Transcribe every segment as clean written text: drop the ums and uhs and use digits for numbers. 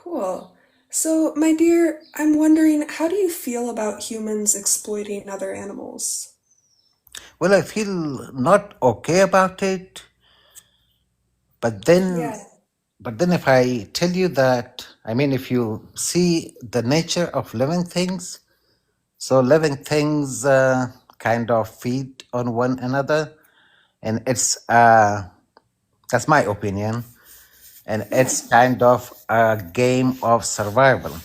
Cool. So, my dear, I'm wondering, how do you feel about humans exploiting other animals? Well, I feel not okay about it, but then, Yeah, but then if I tell you that, I mean, if you see the nature of living things, so living things kind of feed on one another, and that's my opinion, and yeah, it's kind of a game of survival.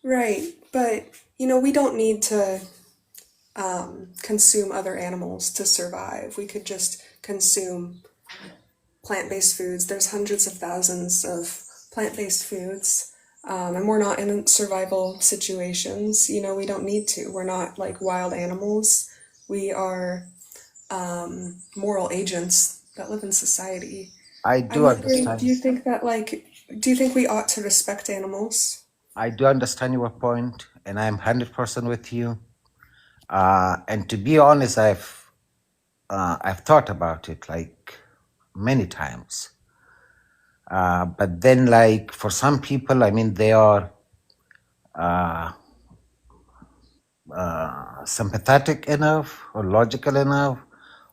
right. But, we don't need to consume other animals to survive. We could just consume plant-based foods. There's hundreds of thousands of plant-based foods, and we're not in survival situations. We don't need to. We're not like wild animals. We are moral agents that live in society. I I'm do wondering, understand. do you think we ought to respect animals? I do understand your point, and I'm 100% with you. And to be honest, I've thought about it like many times. But then, like for some people, I mean, they are sympathetic enough, or logical enough,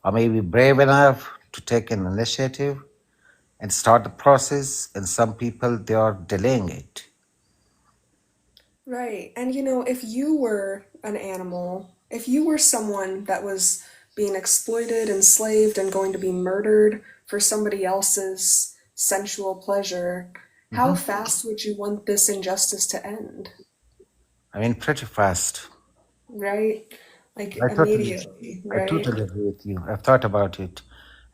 or maybe brave enough to take an initiative and start the process. And some people, they are delaying it. Right. And if you were an animal, if you were someone that was being exploited, enslaved, and going to be murdered for somebody else's sensual pleasure, how Hmm. fast would you want this injustice to end? I mean, pretty fast. Right? Like I totally, immediately, I right? totally agree with you. I've thought about it,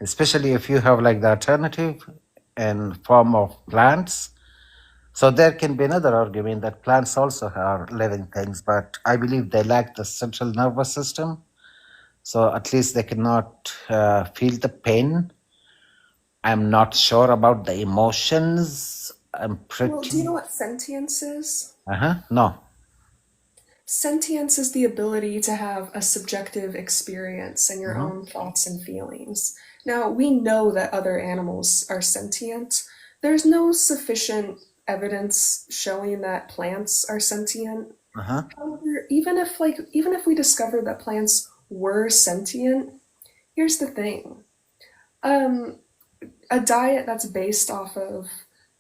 especially if you have like the alternative in form of plants. So there can be another argument that plants also are living things, but I believe they lack the central nervous system. So at least they cannot feel the pain. I'm not sure about the emotions. I'm Well, do you know pretty. what sentience is? Uh huh. No. Sentience is the ability to have a subjective experience and your Hmm. own thoughts and feelings. Now, we know that other animals are sentient. There's no sufficient evidence showing that plants are sentient. Uh huh. However, even if we discover that plants were sentient, here's the thing. Um, a diet that's based off of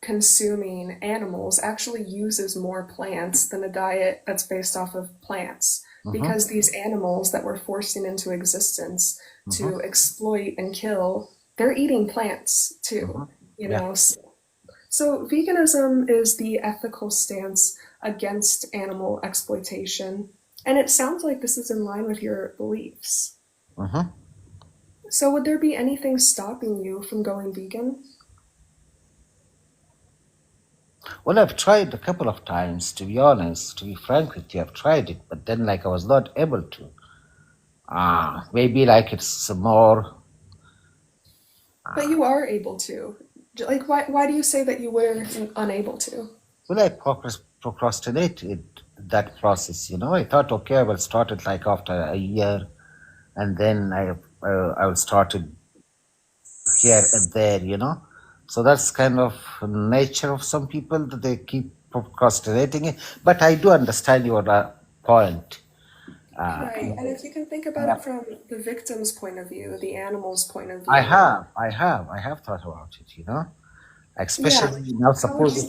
consuming animals actually uses more plants than a diet that's based off of plants Hmm. because these animals that we're forcing into existence Hmm. to exploit and kill, they're eating plants Hmm. too, you Yeah. know. So veganism is the ethical stance against animal exploitation, and it sounds like this is in line with your beliefs. Hmm. So would there be anything stopping you from going vegan? Well, I've tried a couple of times, to be honest, to be frank with you, I've tried it, but then like I was not able to. Maybe like it's more. But you are able to. Like, why do you say that you were unable to? Well, I procrastinated that process. I thought, okay, I will start it like after a year, and then I will start it here and there. So that's kind of nature of some people that they keep procrastinating it. But I do understand your point. Uh, Right. And if you can think about it from the victim's point of view, the animal's point of I view. have, I have, I have thought about it. Yeah. Especially now. How would Suppose you?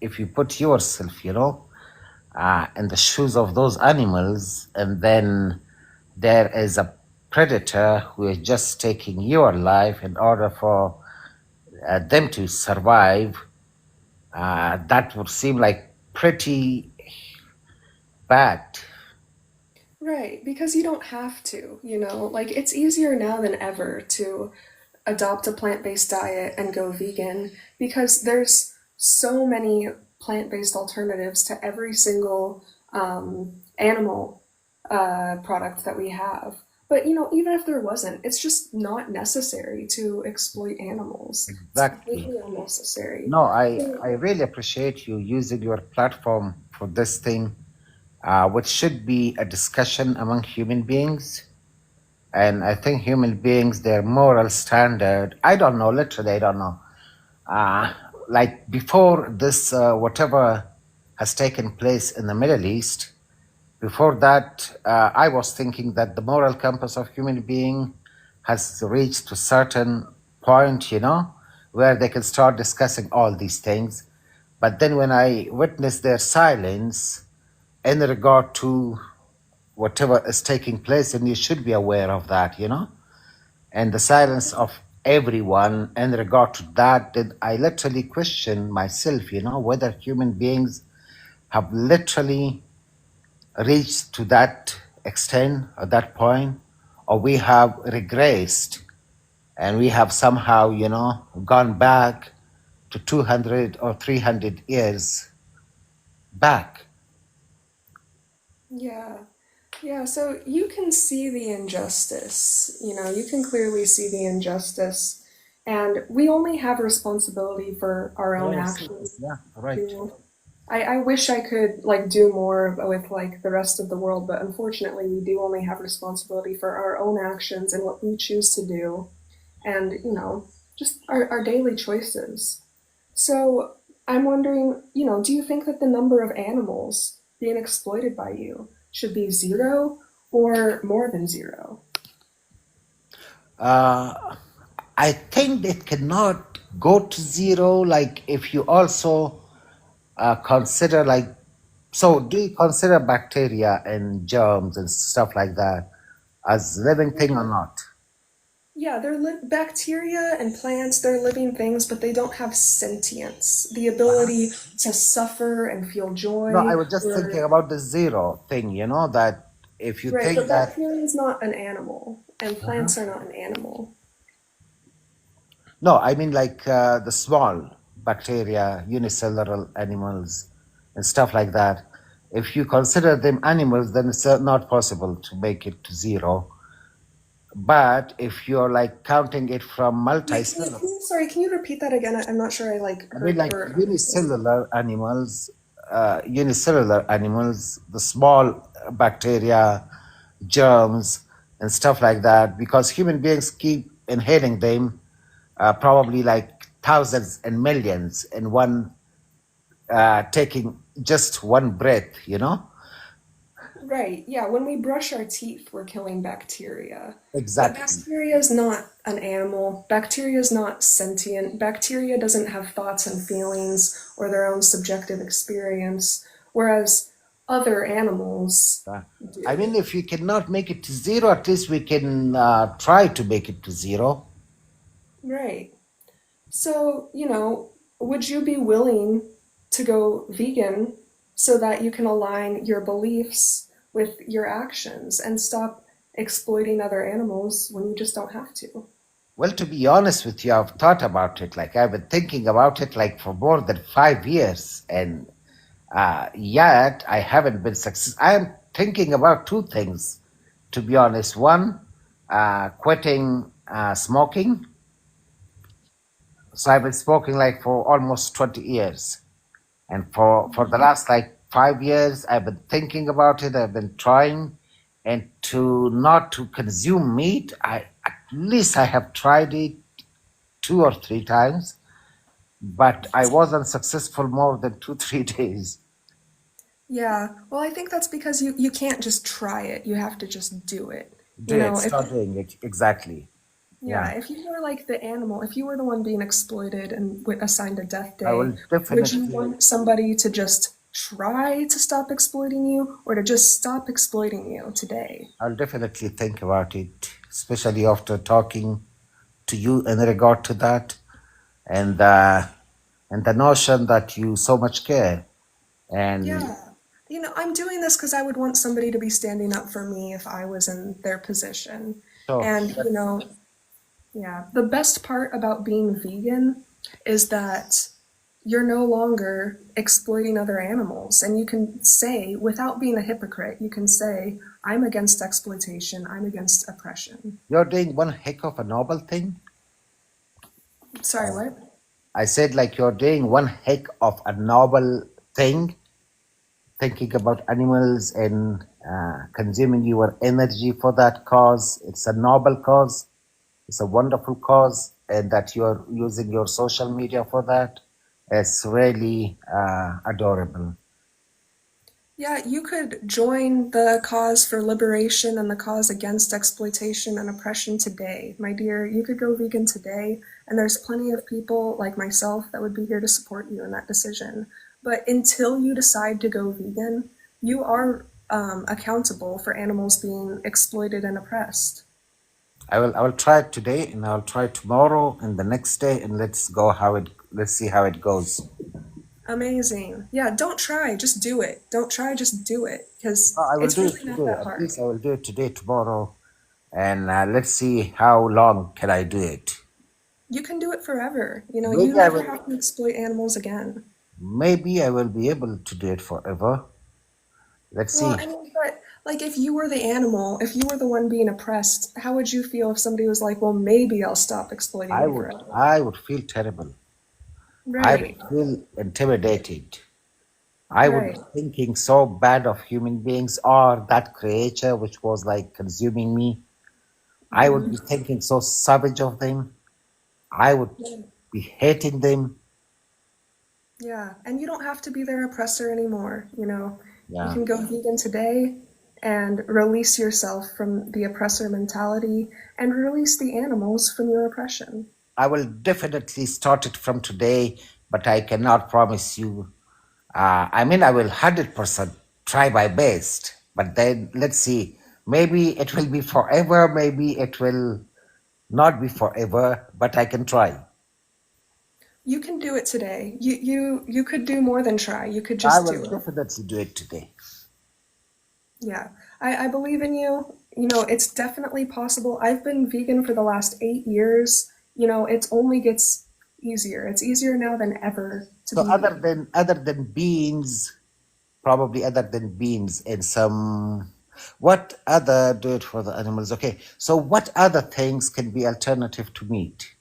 if you put yourself, in the shoes of those animals, and then there is a predator who is just taking your life in order for them to survive. That would seem like pretty bad. Right, because you don't have to. Like it's easier now than ever to adopt a plant-based diet and go vegan because there's so many plant-based alternatives to every single animal product that we have. But even if there wasn't, it's just not necessary to exploit animals. It's Exactly. completely unnecessary. No, I, So, I really appreciate you using your platform for this thing, which should be a discussion among human beings. And I think human beings, their moral standard, I don't know, literally, I don't know. like before this, whatever has taken place in the Middle East, before that, I was thinking that the moral compass of human being has reached a certain point, where they can start discussing all these things. But then when I witnessed their silence in regard to whatever is taking place, and you should be aware of that, and the silence of everyone in regard to that, did I literally question myself, whether human beings have literally reached to that extent at that point, or we have regressed and we have somehow, gone back to 200 or 300 years back. Yeah. Yeah, so you can see the injustice, you can clearly see the injustice, and we only have responsibility for our own Yes, actions. yeah, right. too. I wish I could like do more with like the rest of the world, but unfortunately we do only have responsibility for our own actions and what we choose to do, and just our daily choices. So I'm wondering, do you think that the number of animals being exploited by you should be zero or more than zero? Uh, I think it cannot go to zero. Like if you also consider like, so do you consider bacteria and germs and stuff like that as living thing or not? Yeah, bacteria and plants, they're living things, but they don't have sentience, the ability to suffer and feel No, I joy. was just thinking Or about the zero thing, that if you right, but think that, bacteria is not an animal, and plants are not an animal. no, I mean like the small bacteria, unicellular animals, and stuff like that. If you consider them animals, then it's not possible to make it to zero. But if you're like counting it from Wait, multicellular, sorry, can you repeat that again? I'm not sure I like I mean heard like or understood. unicellular animals, the small bacteria, germs, and stuff like that, because human beings keep inhaling them, probably like thousands and millions in one, taking just one breath. Right, yeah, when we brush our teeth, we're killing bacteria. But Exactly. bacteria is not an animal. Bacteria is not sentient. Bacteria doesn't have thoughts and feelings or their own subjective experience, whereas other animals Uh, I do. mean, if we cannot make it to zero, at least we can try to make it to zero. Right. So, would you be willing to go vegan so that you can align your beliefs with your actions and stop exploiting other animals when you just don't have to? Well, to be honest with you, I've thought about it. Like I've been thinking about it like for more than 5 years, and yet I haven't been successful. I am thinking about two things, to be honest. One, quitting smoking. So I've been smoking like for almost 20 years. And for the last like 5 years, I've been thinking about it. I've been trying, and to not to consume meat. At least I have tried it 2 or 3 times, but I wasn't successful more than 2 3 days. Yeah, well, I think that's because you can't just try it. You have to just do it. Do it. Start doing it exactly. Yeah, Yeah, if you were like the animal, if you were the one being exploited and assigned a death I day, will would you definitely. want somebody to just try to stop exploiting you or to just stop exploiting you today? I'll definitely think about it, especially after talking to you in regard to that, and and the notion that you so much care. And Yeah. I'm doing this because I would want somebody to be standing up for me if I was in their position. so And, yeah, the best part about being vegan is that you're no longer exploiting other animals. And you can say, without being a hypocrite, you can say, I'm against exploitation, I'm against oppression. you're doing one heck of a noble thing. Sorry, what? I said, like, you're doing one heck of a noble thing, thinking about animals and consuming your energy for that cause. It's a noble cause. It's a wonderful cause, and that you're using your social media for that. It's really adorable. Yeah, you could join the cause for liberation and the cause against exploitation and oppression today. My dear, you could go vegan today, and there's plenty of people like myself that would be here to support you in that decision. But until you decide to go vegan, you are accountable for animals being exploited and oppressed. I will try it today, and I'll try tomorrow and the next day, and let's see how it goes. Amazing. Yeah, don't try, just do it. Don't try, just do it, because I will it's do it really not today. that At hard. least I will do it today, tomorrow, and let's see how long can I do it. You can do it forever. You know, you Maybe I never will. have to exploit animals again. Maybe I will be able to do it forever. Let's Well, see. I mean, but like if you were the animal, if you were the one being oppressed, how would you feel if somebody was like, well, maybe I'll stop exploiting I you would. forever? I would feel terrible. I would Right, feel intimidated. I would right. be thinking so bad of human beings or that creature which was like consuming me. I would be Hmm. thinking so savage of them. I would Yeah. be hating them. Yeah, and you don't have to be their oppressor anymore, you know. You Yeah. can go vegan today and release yourself from the oppressor mentality and release the animals from your oppression. I will definitely start it from today, but I cannot promise you. I mean, I will 100% try my best, but then let's see. Maybe it will be forever, maybe it will not be forever, but I can try. You can do it today. You could do more than try. You could I just will do it. definitely do it today. Yeah, I believe in you. You know, it's definitely possible. I've been vegan for the last 8 years. You know, it only gets easier. It's easier now than ever to So be vegan. other than beans, probably other than beans and some what other do it for the animals? Okay. So what other things can be alternative to meat?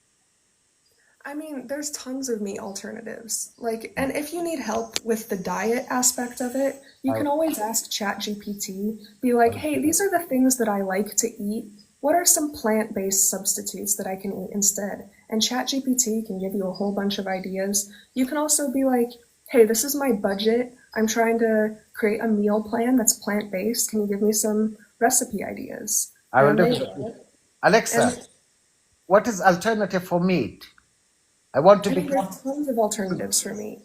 I mean, there's tons of meat alternatives. Like, and if you need help with the diet aspect of it, you I, can always ask ChatGPT. Be like, I'll hey, do these that. are the things that I like to eat. What are some plant-based substitutes that I can eat instead? And ChatGPT can give you a whole bunch of ideas. You can also be like, hey, this is my budget. I'm trying to create a meal plan that's plant-based. Can you give me some recipe ideas? I will And they definitely. will. Alexa, And what is alternative for meat? I want to I mean, there's become. tons of alternatives for meat.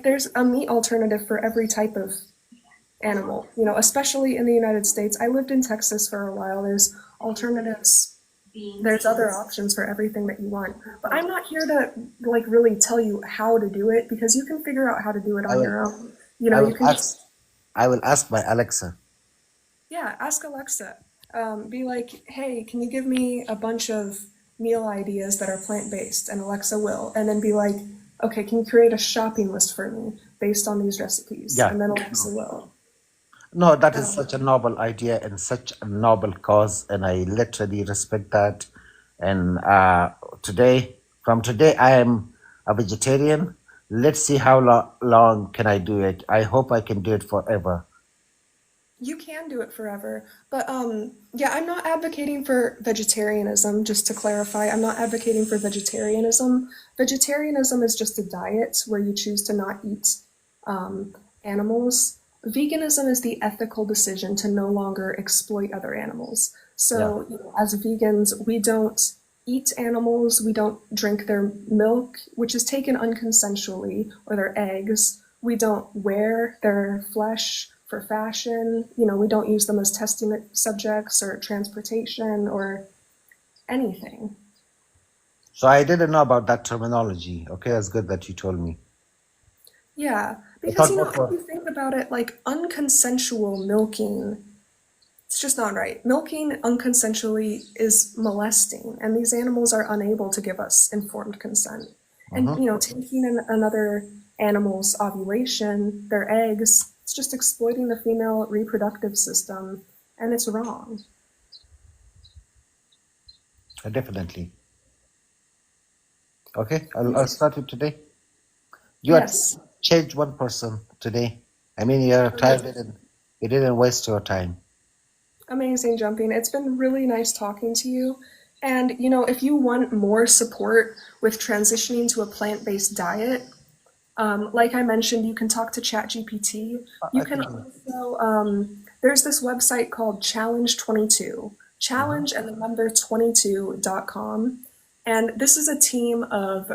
There's a meat alternative for every type of animal. You know, especially in the United States. I lived in Texas for a while. There's alternatives. There's other options for everything that you want. But I'm not here to like really tell you how to do it because you can figure out how to do it I on will. your own. You know, I you will can ask. just I will ask my Alexa. yeah, ask Alexa. Be like, hey, can you give me a bunch of meal ideas that are plant-based? And Alexa will. And then be like, okay, can you create a shopping list for me based on these recipes? Yeah. And then Alexa No. will. No, that is Um, such a noble idea and such a noble cause, and I literally respect that. And from today, I am a vegetarian. Let's see how long can I do it. I hope I can do it forever. you can do it forever, but yeah, I'm not advocating for vegetarianism, just to clarify. I'm not advocating for vegetarianism. Vegetarianism is just a diet where you choose to not eat um, animals. Veganism is the ethical decision to no longer exploit other animals. Yeah. So, you know, as vegans, we don't eat animals, we don't drink their milk, which is taken unconsensually, or their eggs. We don't wear their flesh for fashion. You know, we don't use them as testing subjects or transportation or anything. So I didn't know about that terminology. Okay, that's good that you told me. Yeah, I because thought you know, both if were. you think about it, like unconsensual milking, it's just not right. Milking unconsensually is molesting, and these animals are unable to give us informed consent. And Mhm. you know, taking another animal's ovulation, their eggs, it's just exploiting the female reproductive system, and it's wrong. Definitely. Okay, I'll start it today. You at least Yes. changed one person today. I mean, your time didn't. You didn't waste your time. Amazing, Jumping. It's been really nice talking to you. And, you know, if you want more support with transitioning to a plant based diet, Like I mentioned, you can talk to ChatGPT. You I can think. also, there's this website called Challenge 22, Mhm. challenge and the number 22.com. And this is a team of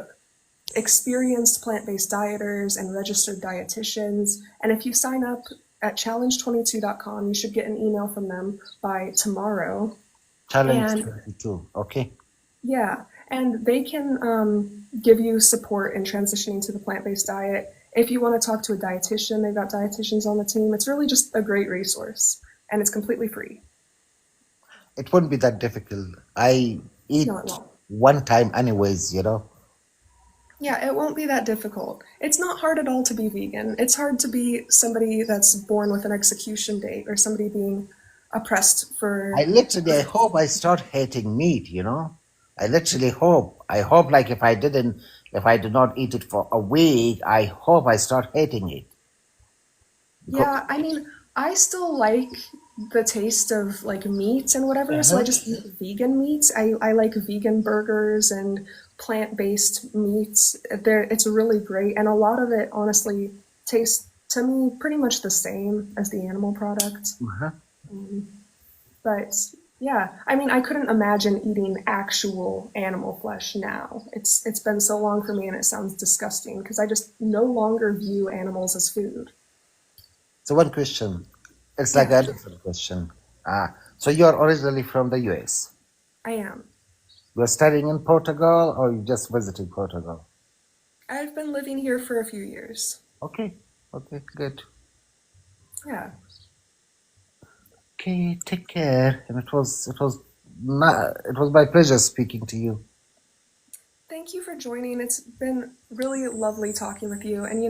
experienced plant-based dieters and registered dietitians. And if you sign up at challenge22.com, you should get an email from them by tomorrow. Challenge And 22. Okay. yeah, and they can give you support in transitioning to the plant-based diet. If you want to talk to a dietitian, they've got dietitians on the team. It's really just a great resource, and it's completely free. It wouldn't be that difficult. I No, it eat won't. one time anyways. Yeah, it won't be that difficult. It's not hard at all to be vegan. It's hard to be somebody that's born with an execution date or somebody being oppressed I for. literally, I hope I start hating meat. I literally hope. I hope, like, if I do not eat it for a week, I hope I start hating it. Because, Yeah, I mean, I still like the taste of like meats and whatever, so I uh-huh. just eat vegan meats. I like vegan burgers and plant-based meats. It's really great, and a lot of it honestly tastes to me pretty much the same as the animal product. Uh-huh. But yeah, I mean, I couldn't imagine eating actual animal flesh now. It's been so long for me, and it sounds disgusting because I just no longer view animals as food. So one question. It's like Yeah, a different question. So you're originally from the US. I am. You're studying in Portugal or you just visiting Portugal? I've been living here for a few years. Okay. Okay, good. Yeah. Okay, take care. And it was my pleasure speaking to you. Thank you for joining. It's been really lovely talking with you. And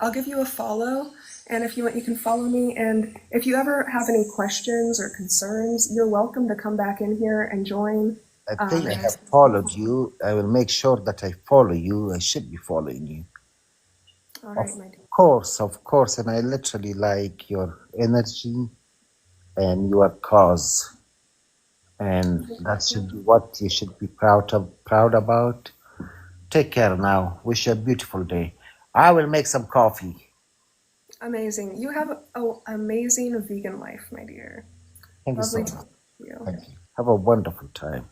I'll give you a follow. And if you want, you can follow me. And if you ever have any questions or concerns, you're welcome to come back in here and join I think I and have ask followed questions. you. I will make sure that I follow you. I should be following you. All Of right, my dear. of course. And I literally like your energy and your cause. And that should be what you should be proud about. Take care now. Wish you a beautiful day. I will make some coffee. Amazing. You have an amazing vegan life, my dear. Thank you so Lovely much. talking to you. Thank you. Have a wonderful time.